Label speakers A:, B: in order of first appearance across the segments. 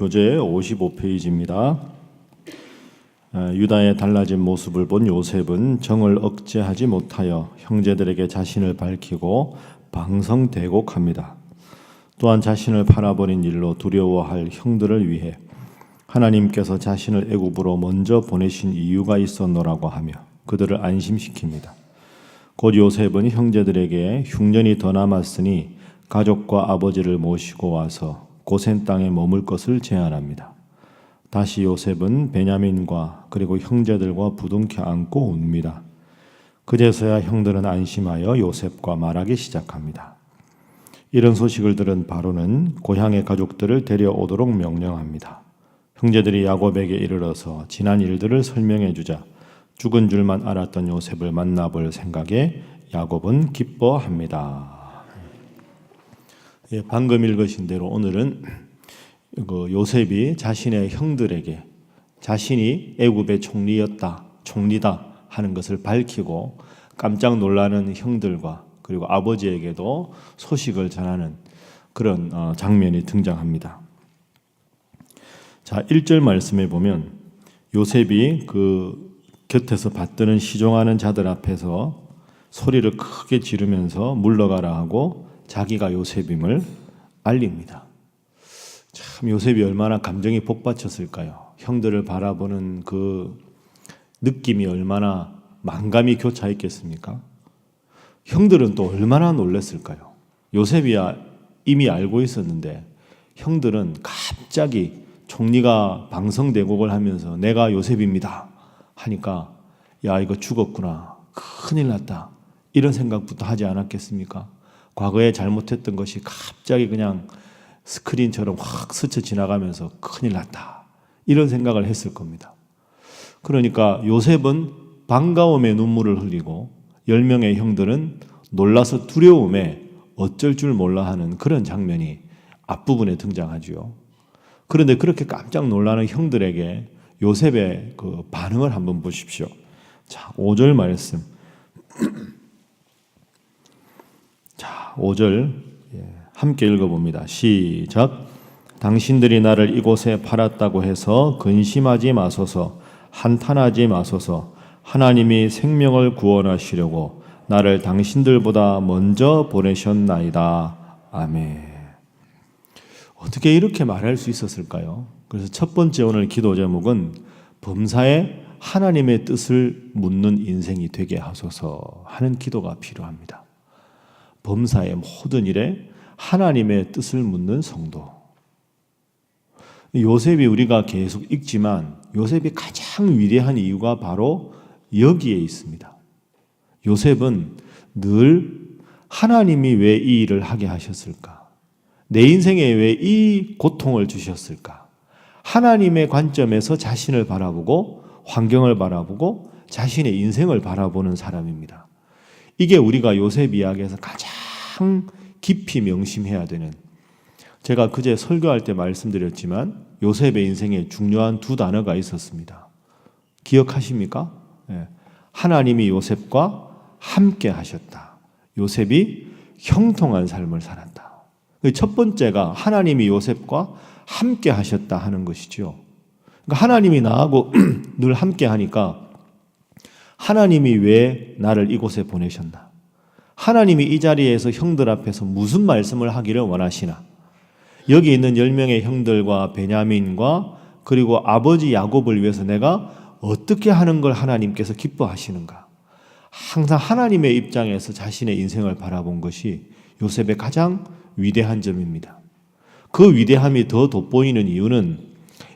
A: 교재 55페이지입니다. 유다의 달라진 모습을 본 요셉은 정을 억제하지 못하여 형제들에게 자신을 밝히고 방성대곡합니다. 또한 자신을 팔아버린 일로 두려워할 형들을 위해 하나님께서 자신을 애굽으로 먼저 보내신 이유가 있었노라고 하며 그들을 안심시킵니다. 곧 요셉은 형제들에게 흉년이 더 남았으니 가족과 아버지를 모시고 와서 고센 땅에 머물 것을 제안합니다. 다시 요셉은 베냐민과 그리고 형제들과 부둥켜 안고 웁니다. 그제서야 형들은 안심하여 요셉과 말하기 시작합니다. 이런 소식을 들은 바로는 고향의 가족들을 데려오도록 명령합니다. 형제들이 야곱에게 이르러서 지난 일들을 설명해 주자 죽은 줄만 알았던 요셉을 만나볼 생각에 야곱은 기뻐합니다. 방금 읽으신 대로 오늘은 요셉이 자신의 형들에게 자신이 애굽의 총리다 하는 것을 밝히고 깜짝 놀라는 형들과 그리고 아버지에게도 소식을 전하는 그런 장면이 등장합니다. 자, 1절 말씀에 보면 요셉이 그 곁에서 받드는 시종하는 자들 앞에서 소리를 크게 지르면서 물러가라 하고 자기가 요셉임을 알립니다. 참 요셉이 얼마나 감정이 복받쳤을까요? 형들을 바라보는 그 느낌이 얼마나 만감이 교차했겠습니까? 형들은 또 얼마나 놀랐을까요? 요셉이야 이미 알고 있었는데 형들은 갑자기 총리가 방성대곡을 하면서 내가 요셉입니다 하니까 야 이거 죽었구나, 큰일 났다, 이런 생각부터 하지 않았겠습니까? 과거에 잘못했던 것이 갑자기 그냥 스크린처럼 확 스쳐 지나가면서 큰일 났다, 이런 생각을 했을 겁니다. 그러니까 요셉은 반가움에 눈물을 흘리고 10명의 형들은 놀라서 두려움에 어쩔 줄 몰라 하는 그런 장면이 앞부분에 등장하죠. 그런데 그렇게 깜짝 놀라는 형들에게 요셉의 그 반응을 한번 보십시오. 자, 5절 말씀. 자, 5절 함께 읽어봅니다. 시작. 당신들이 나를 이곳에 팔았다고 해서 근심하지 마소서, 한탄하지 마소서. 하나님이 생명을 구원하시려고 나를 당신들보다 먼저 보내셨나이다. 아멘. 어떻게 이렇게 말할 수 있었을까요? 그래서 첫 번째 오늘 기도 제목은 범사에 하나님의 뜻을 묻는 인생이 되게 하소서 하는 기도가 필요합니다. 범사의 모든 일에 하나님의 뜻을 묻는 성도. 요셉이 우리가 계속 읽지만 요셉이 가장 위대한 이유가 바로 여기에 있습니다. 요셉은 늘 하나님이 왜 이 일을 하게 하셨을까? 내 인생에 왜 이 고통을 주셨을까? 하나님의 관점에서 자신을 바라보고 환경을 바라보고 자신의 인생을 바라보는 사람입니다. 이게 우리가 요셉 이야기에서 가장 깊이 명심해야 되는, 제가 그제 설교할 때 말씀드렸지만 요셉의 인생에 중요한 두 단어가 있었습니다. 기억하십니까? 하나님이 요셉과 함께 하셨다. 요셉이 형통한 삶을 살았다. 첫 번째가 하나님이 요셉과 함께 하셨다 하는 것이죠. 그러니까 하나님이 나하고 늘 함께 하니까 하나님이 왜 나를 이곳에 보내셨나? 하나님이 이 자리에서 형들 앞에서 무슨 말씀을 하기를 원하시나? 여기 있는 10명의 형들과 베냐민과 그리고 아버지 야곱을 위해서 내가 어떻게 하는 걸 하나님께서 기뻐하시는가? 항상 하나님의 입장에서 자신의 인생을 바라본 것이 요셉의 가장 위대한 점입니다. 그 위대함이 더 돋보이는 이유는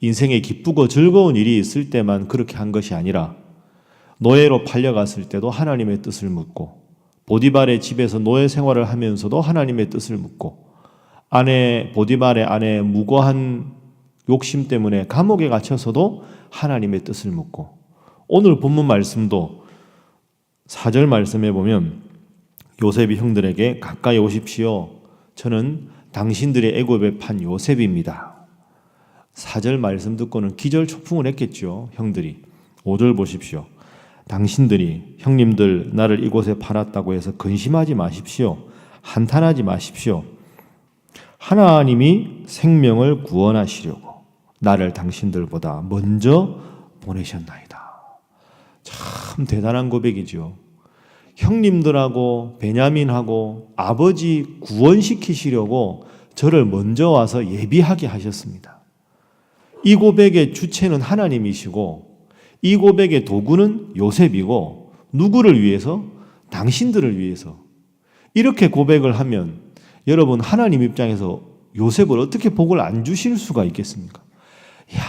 A: 인생에 기쁘고 즐거운 일이 있을 때만 그렇게 한 것이 아니라 노예로 팔려갔을 때도 하나님의 뜻을 묻고, 보디발의 집에서 노예 생활을 하면서도 하나님의 뜻을 묻고, 보디발의 아내의 무고한 욕심 때문에 감옥에 갇혀서도 하나님의 뜻을 묻고, 오늘 본문 말씀도 4절 말씀에 보면 요셉이 형들에게 가까이 오십시오. 저는 당신들의 애굽에 판 요셉입니다. 4절 말씀 듣고는 기절초풍을 했겠죠. 형들이. 5절 보십시오. 당신들이 형님들 나를 이곳에 팔았다고 해서 근심하지 마십시오. 한탄하지 마십시오. 하나님이 생명을 구원하시려고 나를 당신들보다 먼저 보내셨나이다. 참 대단한 고백이죠. 형님들하고 베냐민하고 아버지 구원시키시려고 저를 먼저 와서 예비하게 하셨습니다. 이 고백의 주체는 하나님이시고 이 고백의 도구는 요셉이고 누구를 위해서? 당신들을 위해서. 이렇게 고백을 하면 여러분 하나님 입장에서 요셉을 어떻게 복을 안 주실 수가 있겠습니까? 이야,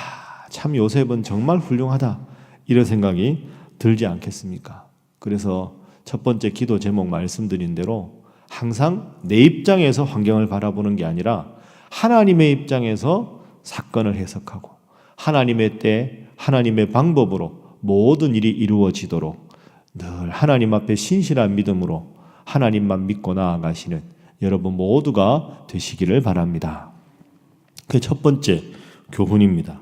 A: 참 요셉은 정말 훌륭하다 이런 생각이 들지 않겠습니까? 그래서 첫 번째 기도 제목 말씀드린 대로 항상 내 입장에서 환경을 바라보는 게 아니라 하나님의 입장에서 사건을 해석하고 하나님의 때 하나님의 방법으로 모든 일이 이루어지도록 늘 하나님 앞에 신실한 믿음으로 하나님만 믿고 나아가시는 여러분 모두가 되시기를 바랍니다. 그게 첫 번째 교훈입니다.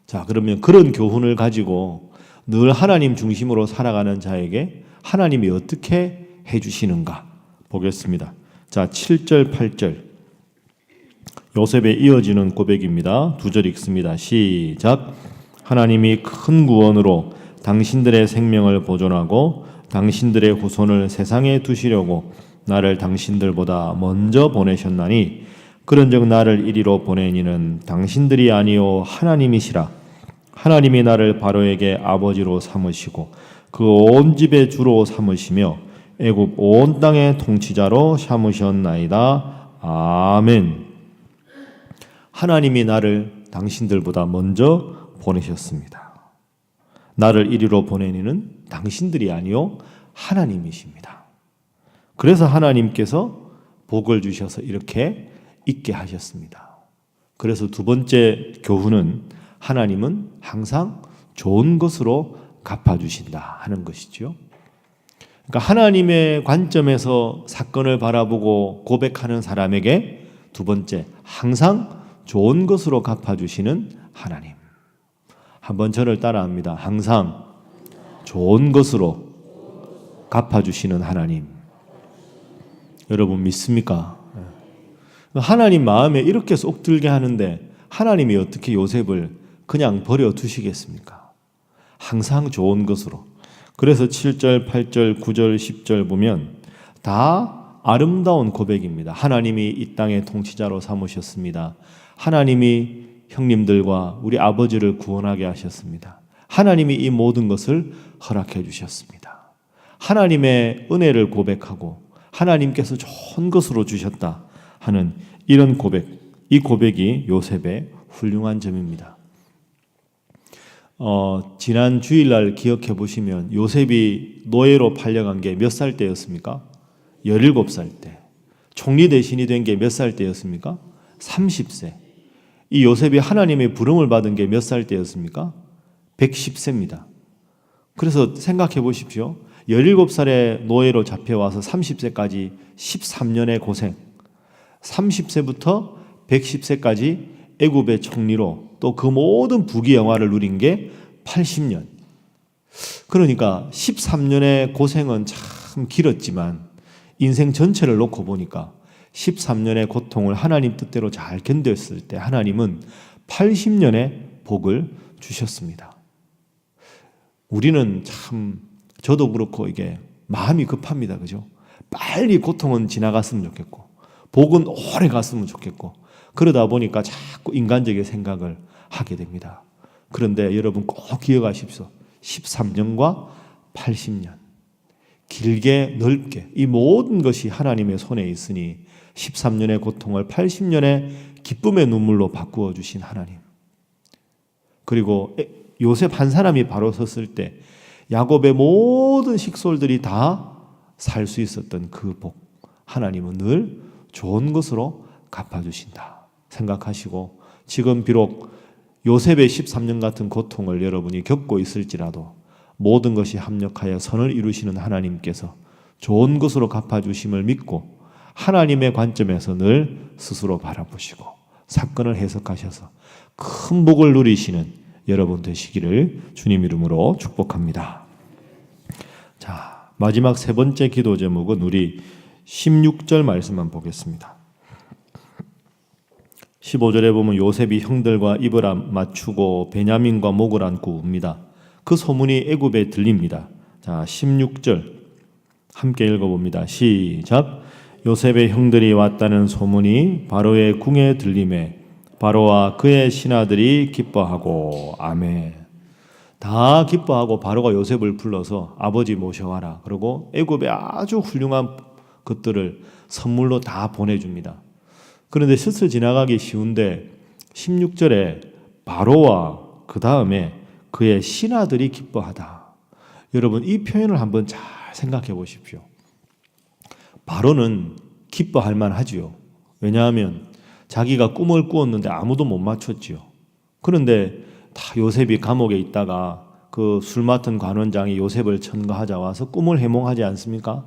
A: 자, 그러면 그런 교훈을 가지고 늘 하나님 중심으로 살아가는 자에게 하나님이 어떻게 해주시는가 보겠습니다. 자, 7절, 8절 요셉에 이어지는 고백입니다. 2절 읽습니다. 시작. 하나님이 큰 구원으로 당신들의 생명을 보존하고 당신들의 후손을 세상에 두시려고 나를 당신들보다 먼저 보내셨나니 그런즉 나를 이리로 보내니는 당신들이 아니요 하나님이시라. 하나님이 나를 바로에게 아버지로 삼으시고 그 온 집의 주로 삼으시며 애굽 온 땅의 통치자로 삼으셨나이다. 아멘. 하나님이 나를 당신들보다 먼저 보내셨습니다. 나를 이리로 보내니는 당신들이 아니요 하나님이십니다. 그래서 하나님께서 복을 주셔서 이렇게 있게 하셨습니다. 그래서 두 번째 교훈은 하나님은 항상 좋은 것으로 갚아주신다 하는 것이죠. 그러니까 하나님의 관점에서 사건을 바라보고 고백하는 사람에게 두 번째, 항상 좋은 것으로 갚아주시는 하나님. 한번 저를 따라합니다. 항상 좋은 것으로 갚아주시는 하나님. 여러분 믿습니까? 하나님 마음에 이렇게 쏙 들게 하는데 하나님이 어떻게 요셉을 그냥 버려두시겠습니까? 항상 좋은 것으로. 그래서 7절, 8절, 9절, 10절 보면 다 아름다운 고백입니다. 하나님이 이 땅의 통치자로 삼으셨습니다. 하나님이 형님들과 우리 아버지를 구원하게 하셨습니다. 하나님이 이 모든 것을 허락해 주셨습니다. 하나님의 은혜를 고백하고 하나님께서 좋은 것으로 주셨다 하는 이런 고백, 이 고백이 요셉의 훌륭한 점입니다. 지난 주일날 기억해 보시면 요셉이 노예로 팔려간 게 몇 살 때였습니까? 17살 때. 총리 대신이 된 게 몇 살 때였습니까? 30세. 이 요셉이 하나님의 부름을 받은 게 몇 살 때였습니까? 110세입니다. 그래서 생각해 보십시오. 17살에 노예로 잡혀와서 30세까지 13년의 고생, 30세부터 110세까지 애굽의 총리로 또 그 모든 부귀 영화를 누린 게 80년. 그러니까 13년의 고생은 참 길었지만 인생 전체를 놓고 보니까 13년의 고통을 하나님 뜻대로 잘 견뎠을 때 하나님은 80년의 복을 주셨습니다. 우리는 참 저도 그렇고 이게 마음이 급합니다. 그죠? 빨리 고통은 지나갔으면 좋겠고 복은 오래 갔으면 좋겠고 그러다 보니까 자꾸 인간적인 생각을 하게 됩니다. 그런데 여러분 꼭 기억하십시오. 13년과 80년 길게 넓게 이 모든 것이 하나님의 손에 있으니 13년의 고통을 80년의 기쁨의 눈물로 바꾸어 주신 하나님. 그리고 요셉 한 사람이 바로 섰을 때 야곱의 모든 식솔들이 다 살 수 있었던 그 복, 하나님은 늘 좋은 것으로 갚아주신다 생각하시고 지금 비록 요셉의 13년 같은 고통을 여러분이 겪고 있을지라도 모든 것이 합력하여 선을 이루시는 하나님께서 좋은 것으로 갚아주심을 믿고 하나님의 관점에서 늘 스스로 바라보시고 사건을 해석하셔서 큰 복을 누리시는 여러분 되시기를 주님 이름으로 축복합니다. 자, 마지막 세 번째 기도 제목은 우리 16절 말씀만 보겠습니다. 15절에 보면 요셉이 형들과 입을 맞추고 베냐민과 목을 안고 웁니다. 그 소문이 애굽에 들립니다. 자, 16절 함께 읽어봅니다. 시작. 요셉의 형들이 왔다는 소문이 바로의 궁에 들림에 바로와 그의 신하들이 기뻐하고. 아멘. 다 기뻐하고 바로가 요셉을 불러서 아버지 모셔와라. 그리고 애굽에 아주 훌륭한 것들을 선물로 다 보내줍니다. 그런데 스쳐 지나가기 쉬운데 16절에 바로와 그 다음에 그의 신하들이 기뻐하다. 여러분 이 표현을 한번 잘 생각해 보십시오. 바로는 기뻐할 만하지요. 왜냐하면 자기가 꿈을 꾸었는데 아무도 못 맞췄지요. 그런데 다 요셉이 감옥에 있다가 그 술 맡은 관원장이 요셉을 천거하자 와서 꿈을 해몽하지 않습니까?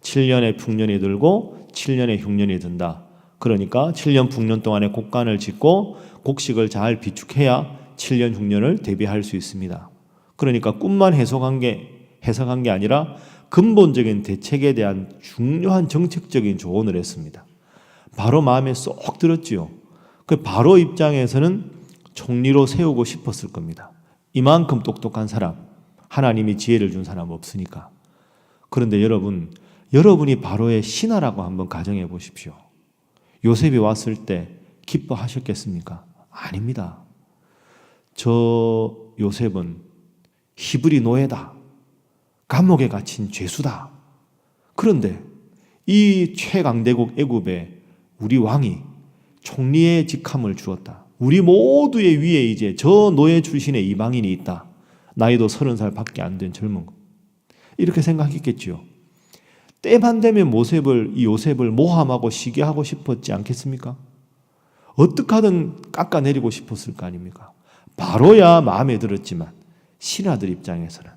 A: 7년의 풍년이 들고 7년의 흉년이 든다. 그러니까 7년 풍년 동안에 곡간을 짓고 곡식을 잘 비축해야 7년 흉년을 대비할 수 있습니다. 그러니까 꿈만 해석한 게 아니라 근본적인 대책에 대한 중요한 정책적인 조언을 했습니다. 바로 마음에 쏙 들었지요. 그 바로 입장에서는 총리로 세우고 싶었을 겁니다. 이만큼 똑똑한 사람, 하나님이 지혜를 준 사람 없으니까. 그런데 여러분이 바로의 신하라고 한번 가정해 보십시오. 요셉이 왔을 때 기뻐하셨겠습니까? 아닙니다. 저 요셉은 히브리 노예다. 감옥에 갇힌 죄수다. 그런데 이 최강대국 애굽에 우리 왕이 총리의 직함을 주었다. 우리 모두의 위에 이제 저 노예 출신의 이방인이 있다. 나이도 30살 밖에 안 된 젊은 거. 이렇게 생각했겠지요. 때만 되면 이 요셉을 모함하고 시기하고 싶었지 않겠습니까? 어떻게 하든 깎아내리고 싶었을 거 아닙니까? 바로야 마음에 들었지만 신하들 입장에서는.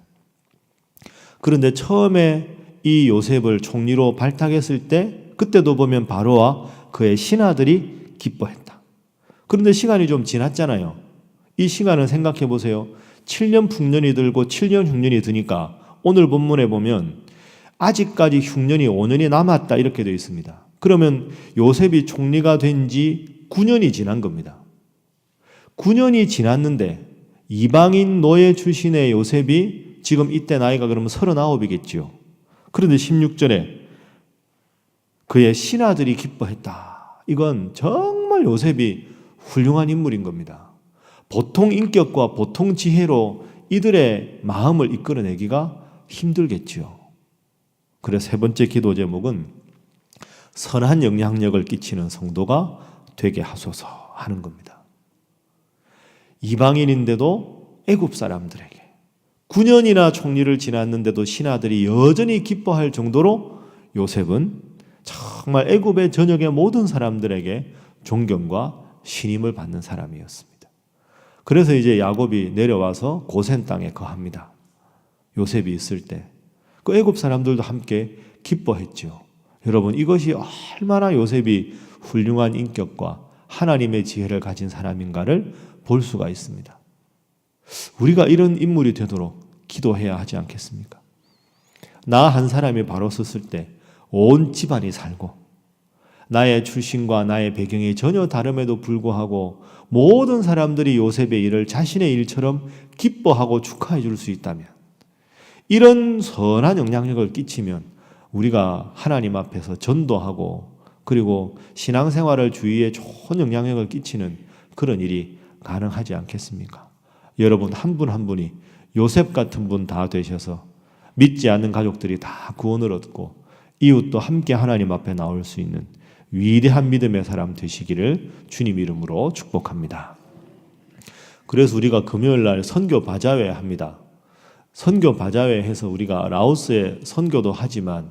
A: 그런데 처음에 이 요셉을 총리로 발탁했을 때 그때도 보면 바로와 그의 신하들이 기뻐했다. 그런데 시간이 좀 지났잖아요. 이 시간은 생각해 보세요. 7년 풍년이 들고 7년 흉년이 드니까 오늘 본문에 보면 아직까지 흉년이 5년이 남았다 이렇게 되어 있습니다. 그러면 요셉이 총리가 된 지 9년이 지난 겁니다. 9년이 지났는데 이방인 노예 출신의 요셉이 지금 이때 나이가 그러면 39이겠지요. 그런데 16절에 그의 신하들이 기뻐했다. 이건 정말 요셉이 훌륭한 인물인 겁니다. 보통 인격과 보통 지혜로 이들의 마음을 이끌어내기가 힘들겠지요. 그래서 세 번째 기도 제목은 선한 영향력을 끼치는 성도가 되게 하소서 하는 겁니다. 이방인인데도 애굽 사람들에게 9년이나 총리를 지났는데도 신하들이 여전히 기뻐할 정도로 요셉은 정말 애굽의 전역의 모든 사람들에게 존경과 신임을 받는 사람이었습니다. 그래서 이제 야곱이 내려와서 고센 땅에 거합니다. 요셉이 있을 때 그 애굽 사람들도 함께 기뻐했죠. 여러분 이것이 얼마나 요셉이 훌륭한 인격과 하나님의 지혜를 가진 사람인가를 볼 수가 있습니다. 우리가 이런 인물이 되도록 기도해야 하지 않겠습니까? 나 한 사람이 바로 섰을 때 온 집안이 살고 나의 출신과 나의 배경이 전혀 다름에도 불구하고 모든 사람들이 요셉의 일을 자신의 일처럼 기뻐하고 축하해 줄 수 있다면 이런 선한 영향력을 끼치면 우리가 하나님 앞에서 전도하고 그리고 신앙생활을 주위에 좋은 영향력을 끼치는 그런 일이 가능하지 않겠습니까? 여러분 한 분 한 분이 요셉 같은 분 다 되셔서 믿지 않는 가족들이 다 구원을 얻고 이웃도 함께 하나님 앞에 나올 수 있는 위대한 믿음의 사람 되시기를 주님 이름으로 축복합니다. 그래서 우리가 금요일 날 선교 바자회 합니다. 선교 바자회 해서 우리가 라오스에 선교도 하지만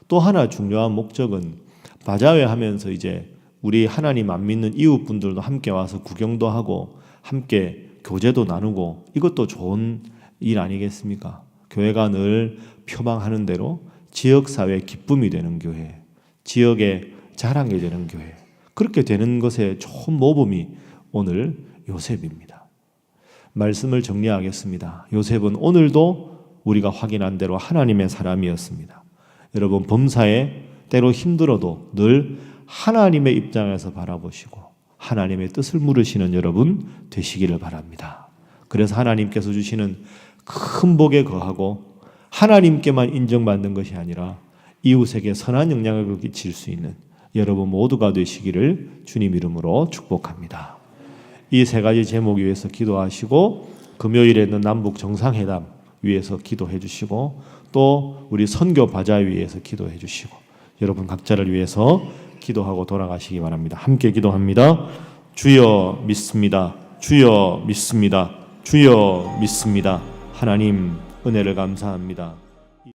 A: 또 하나 중요한 목적은 바자회 하면서 이제 우리 하나님 안 믿는 이웃분들도 함께 와서 구경도 하고 함께 교제도 나누고 이것도 좋은 일 아니겠습니까? 교회가 늘 표방하는 대로 지역사회의 기쁨이 되는 교회, 지역의 자랑이 되는 교회, 그렇게 되는 것의 좋은 모범이 오늘 요셉입니다. 말씀을 정리하겠습니다. 요셉은 오늘도 우리가 확인한 대로 하나님의 사람이었습니다. 여러분 범사에 때로 힘들어도 늘 하나님의 입장에서 바라보시고 하나님의 뜻을 물으시는 여러분 되시기를 바랍니다. 그래서 하나님께서 주시는 큰 복에 거하고 하나님께만 인정받는 것이 아니라 이웃에게 선한 영향을 끼칠 수 있는 여러분 모두가 되시기를 주님 이름으로 축복합니다. 이 세 가지 제목 위해서 기도하시고 금요일에 있는 남북 정상회담 위해서 기도해 주시고 또 우리 선교 바자 위해서 기도해 주시고 여러분 각자를 위해서 기도하고 돌아가시기 바랍니다. 함께 기도합니다. 주여 믿습니다. 주여 믿습니다. 주여 믿습니다. 하나님 은혜를 감사합니다.